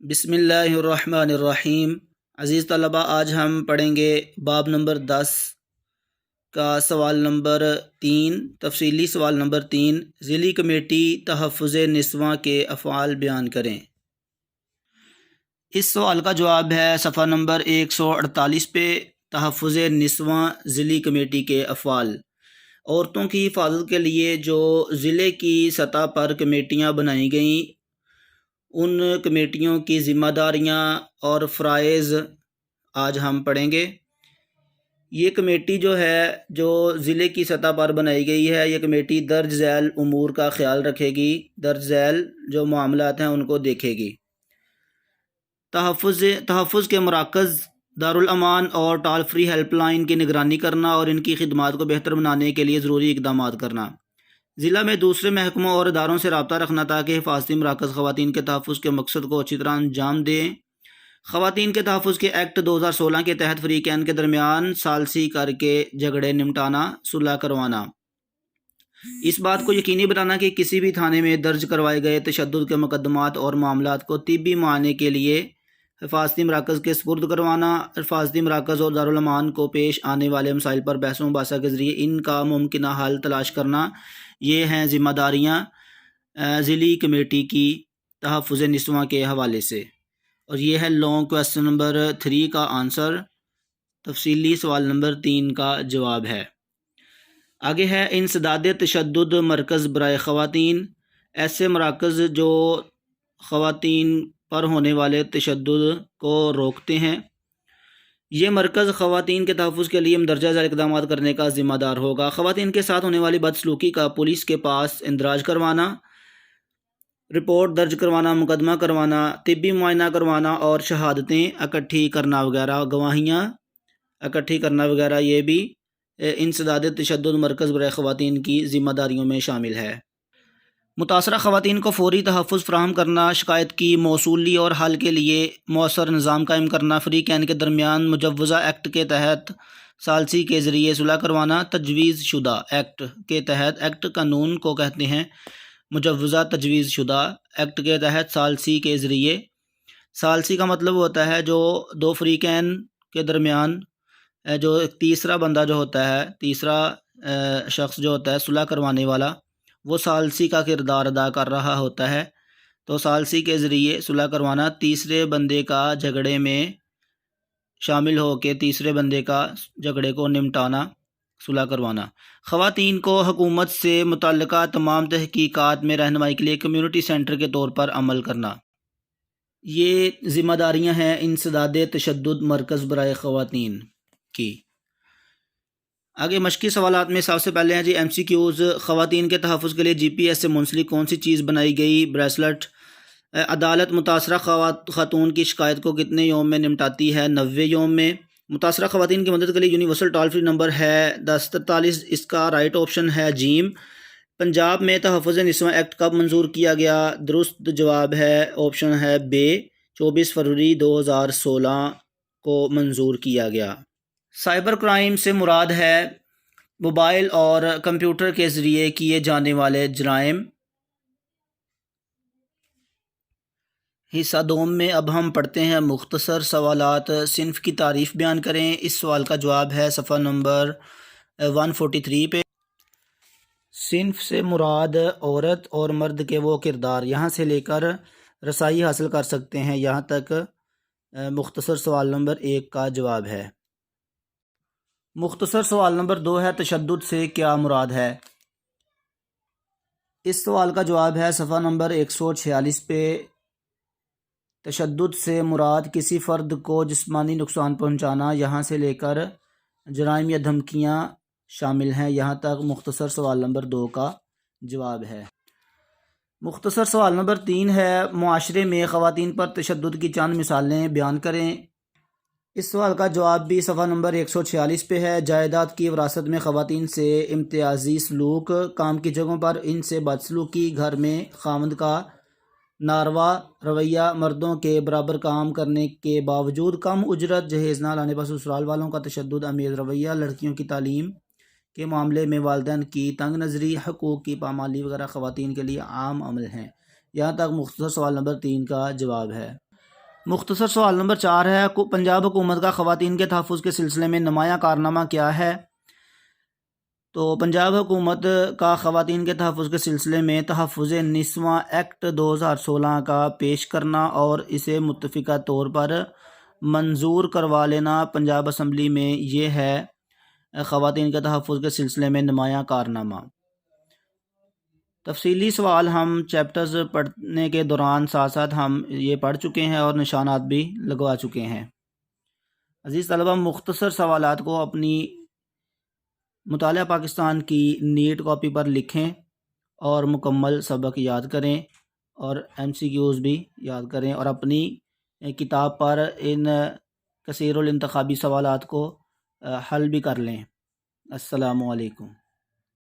بسم اللہ الرحمن الرحیم۔ عزیز طلبہ، آج ہم پڑھیں گے باب نمبر 10 کا سوال نمبر 3، تفصیلی سوال نمبر 3، ضلعی کمیٹی تحفظ نسواں کے افعال بیان کریں۔ اس سوال کا جواب ہے صفحہ نمبر 148 پہ۔ تحفظ نسواں ضلعی کمیٹی کے افعال۔ عورتوں کی حفاظت کے لیے جو ضلع کی سطح پر کمیٹیاں بنائی گئیں، ان کمیٹیوں کی ذمہ داریاں اور فرائض آج ہم پڑھیں گے۔ یہ کمیٹی جو ضلع کی سطح پر بنائی گئی ہے، یہ کمیٹی درج ذیل امور کا خیال رکھے گی، درج ذیل جو معاملات ہیں ان کو دیکھے گی۔ تحفظ کے مراکز، دارالامان اور ٹال فری ہیلپ لائن کی نگرانی کرنا اور ان کی خدمات کو بہتر بنانے کے لیے ضروری اقدامات کرنا۔ ضلع میں دوسرے محکموں اور اداروں سے رابطہ رکھنا تاکہ حفاظتی مراکز خواتین کے تحفظ کے مقصد کو اچھی طرح انجام دیں۔ خواتین کے تحفظ کے ایکٹ 2016 کے تحت فریقین کے درمیان ثالثی کر کے جھگڑے نمٹانا، صلح کروانا۔ اس بات کو یقینی بنانا کہ کسی بھی تھانے میں درج کروائے گئے تشدد کے مقدمات اور معاملات کو طبی معائنے کے لیے حفاظتی مراکز کے سپرد کروانا۔ حفاظتی مراکز اور دارالامان کو پیش آنے والے مسائل پر بحث و مباحثہ کے ذریعے ان کا ممکنہ حل تلاش کرنا، یہ ہیں ذمہ داریاں ضلعی کمیٹی کی تحفظ نسواں کے حوالے سے۔ اور یہ ہے لانگ کویسچن نمبر 3 کا آنسر، تفصیلی سوال نمبر 3 کا جواب ہے۔ آگے ہے انسداد تشدد مرکز برائے خواتین۔ ایسے مراکز جو خواتین پر ہونے والے تشدد کو روکتے ہیں۔ یہ مرکز خواتین کے تحفظ کے لیے مندرجہ ذیل اقدامات کرنے کا ذمہ دار ہوگا۔ خواتین کے ساتھ ہونے والی بدسلوکی کا پولیس کے پاس اندراج کروانا، رپورٹ درج کروانا، مقدمہ کروانا، طبی معائنہ کروانا اور شہادتیں اکٹھی کرنا وغیرہ، گواہیاں اکٹھی کرنا وغیرہ، یہ بھی انسداد تشدد مرکز برائے خواتین کی ذمہ داریوں میں شامل ہے۔ متاثرہ خواتین کو فوری تحفظ فراہم کرنا، شکایت کی موصولی اور حل کے لیے مؤثر نظام قائم کرنا، فریقین کے درمیان مجوزہ ایکٹ کے تحت ثالثی کے ذریعے صلح کروانا، تجویز شدہ ایکٹ کے تحت، ایکٹ قانون کو کہتے ہیں مجوزہ تجویز شدہ ایکٹ کے تحت ثالثی کے ذریعے۔ ثالثی کا مطلب ہوتا ہے جو دو فریقین کے درمیان جو تیسرا بندہ جو ہوتا ہے، تیسرا شخص جو ہوتا ہے صلح کروانے والا، وہ ثالثی کا کردار ادا کر رہا ہوتا ہے۔ تو ثالثی کے ذریعے صلح کروانا، تیسرے بندے کا جھگڑے میں شامل ہو کے تیسرے بندے کا جھگڑے کو نمٹانا، صلح کروانا۔ خواتین کو حکومت سے متعلقہ تمام تحقیقات میں رہنمائی کے لیے کمیونٹی سینٹر کے طور پر عمل کرنا۔ یہ ذمہ داریاں ہیں انسداد تشدد مرکز برائے خواتین کی۔ آگے مشقی سوالات میں سب سے پہلے ہیں ایم سی کیوز۔ خواتین کے تحفظ کے لیے جی پی ایس سے منسلک کون سی چیز بنائی گئی؟ بریسلٹ۔ عدالت متاثرہ خاتون کی شکایت کو کتنے یوم میں نمٹاتی ہے؟ 90 یوم میں۔ متاثرہ خواتین کی مدد کے لیے یونیورسل ٹال فری نمبر ہے 1043، اس کا رائٹ آپشن ہے جیم۔ پنجاب میں تحفظ نسواں ایکٹ کب منظور کیا گیا؟ درست جواب ہے آپشن ہے بے، 24 فروری 2016 کو منظور کیا گیا۔ سائبر کرائم سے مراد ہے موبائل اور کمپیوٹر کے ذریعے کیے جانے والے جرائم۔ حصہ دوم میں اب ہم پڑھتے ہیں مختصر سوالات۔ صنف کی تعریف بیان کریں۔ اس سوال کا جواب ہے صفحہ نمبر 143 پہ۔ صنف سے مراد عورت اور مرد کے وہ کردار یہاں سے لے کر رسائی حاصل کر سکتے ہیں، یہاں تک مختصر سوال نمبر 1 کا جواب ہے۔ مختصر سوال نمبر 2 ہے تشدد سے کیا مراد ہے؟ اس سوال کا جواب ہے صفحہ نمبر 146 پہ۔ تشدد سے مراد کسی فرد کو جسمانی نقصان پہنچانا، یہاں سے لے کر جرائم یا دھمکیاں شامل ہیں، یہاں تک مختصر سوال نمبر 2 کا جواب ہے۔ مختصر سوال نمبر 3 ہے معاشرے میں خواتین پر تشدد کی چند مثالیں بیان کریں۔ اس سوال کا جواب بھی صفحہ نمبر 146 پہ ہے۔ جائیداد کی وراثت میں خواتین سے امتیازی سلوک، کام کی جگہوں پر ان سے بدسلوکی، گھر میں خاوند کا ناروا رویہ، مردوں کے برابر کام کرنے کے باوجود کم اجرت، جہیز نہ لانے پر سسرال والوں کا تشدد آمیز رویہ، لڑکیوں کی تعلیم کے معاملے میں والدین کی تنگ نظری، حقوق کی پامالی وغیرہ خواتین کے لیے عام عمل ہیں، یہاں تک مختصر سوال نمبر 3 کا جواب ہے۔ مختصر سوال نمبر 4 ہے، پنجاب حکومت کا خواتین کے تحفظ کے سلسلے میں نمایاں کارنامہ کیا ہے؟ تو پنجاب حکومت کا خواتین کے تحفظ کے سلسلے میں تحفظ نسواں ایکٹ 2016 کا پیش کرنا اور اسے متفقہ طور پر منظور کروا لینا پنجاب اسمبلی میں، یہ ہے خواتین کے تحفظ کے سلسلے میں نمایاں کارنامہ۔ تفصیلی سوال ہم چیپٹرز پڑھنے کے دوران ساتھ ساتھ ہم یہ پڑھ چکے ہیں اور نشانات بھی لگوا چکے ہیں۔ عزیز طلبہ، مختصر سوالات کو اپنی مطالعہ پاکستان کی نیٹ کاپی پر لکھیں اور مکمل سبق یاد کریں اور MCQs بھی یاد کریں، اور اپنی کتاب پر ان کثیر الانتخابی سوالات کو حل بھی کر لیں۔ السلام علیکم۔